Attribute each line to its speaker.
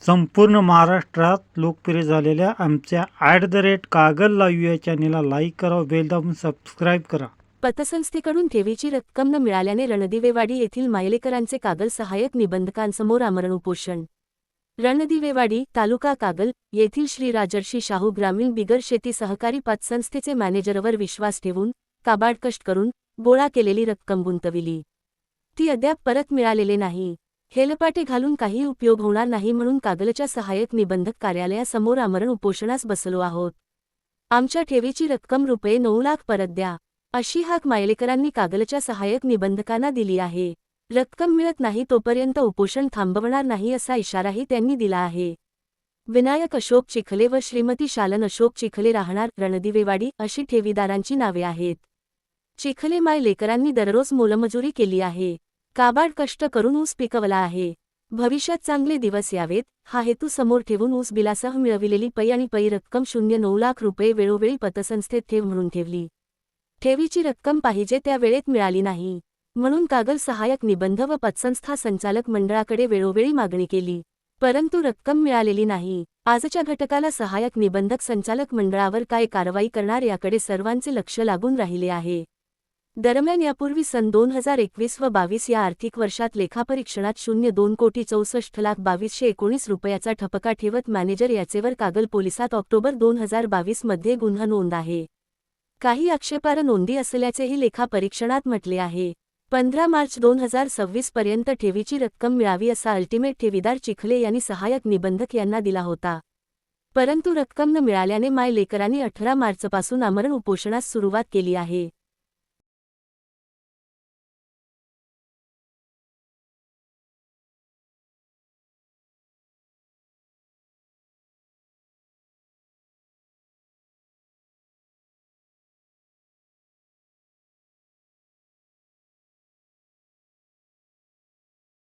Speaker 1: संपूर्ण महाराष्ट्रात लोकप्रिय झालेल्या आमच्या @कागल लाईव्ह या चॅनेलला लाईक करा, बेल दाबून सबस्क्राईब करा.
Speaker 2: पतसंस्थेकडून ठेवीची रक्कम न मिळाल्याने रणदिवेवाडी येथील मायलेकरांचे कागल सहाय्यक निबंधकांसमोर आमरण उपोषण. रणदिवेवाडी, तालुका कागल येथील श्री राजर्षी शाहू ग्रामीण बिगर शेती सहकारी पतसंस्थेचे मॅनेजरवर विश्वास ठेवून, काबाड कष्ट करून, गोळा केलेली रक्कम गुंतविली. ती अद्याप परत मिळालेले नाही. हेलपाटे घालून काही उपयोग होणार नाही म्हणून कागलच्या सहाय्यक निबंधक कार्यालयासमोर आमरण उपोषणास बसलो आहोत. आमच्या ठेवीची रक्कम ₹9 लाख परत द्या, अशी हाक मायलेकरांनी कागलच्या सहाय्यक निबंधकांना दिली आहे. रक्कम मिळत नाही तोपर्यंत उपोषण थांबवणार नाही असा इशाराही त्यांनी दिला आहे. विनायक अशोक चिखले व श्रीमती शालन अशोक चिखले राहणार रणदिवेवाडी अशी ठेवीदारांची नावे आहेत. चिखले मायलेकरांनी दररोज मोलमजुरी केली आहे. काबाड कष्ट करून ऊस पिकवला आहे. भविष्यात चांगले दिवस यावेत हा हेतू समोर ठेवून ऊस बिलासह मिळविलेली पै आणि पै रक्कम ₹9 लाख वेळोवेळी पतसंस्थेत ठेव म्हणून ठेवली. ठेवीची रक्कम पाहिजे त्या वेळेत मिळाली नाही म्हणून कागल सहाय्यक निबंध व पतसंस्था संचालक मंडळाकडे वेळोवेळी मागणी केली, परंतु रक्कम मिळालेली नाही. आजच्या घटकाला सहाय्यक निबंधक संचालक मंडळावर काय कारवाई करणार याकडे सर्वांचे लक्ष लागून राहिले आहे. दरम्यान यापूर्वी सन 2021 व 22 या आर्थिक वर्षात लेखापरीक्षणात ₹2,64,22,19 ठपका ठेवत मॅनेजर याचेवर कागल पोलिसात ऑक्टोबर 2022 मध्ये गुन्हा नोंद आहे. काही आक्षेपार्ह नोंदी असल्याचेही लेखापरीक्षणात म्हटले आहे. 15 मार्च 2026 पर्यंत ठेवीची रक्कम मिळावी असा अल्टिमेट ठेवीदार चिखले यांनी सहाय्यक निबंधक यांना दिला होता. परंतु रक्कम न मिळाल्याने मायलेकरांनी 18 मार्चपासून आमरण उपोषणास सुरुवात केली आहे.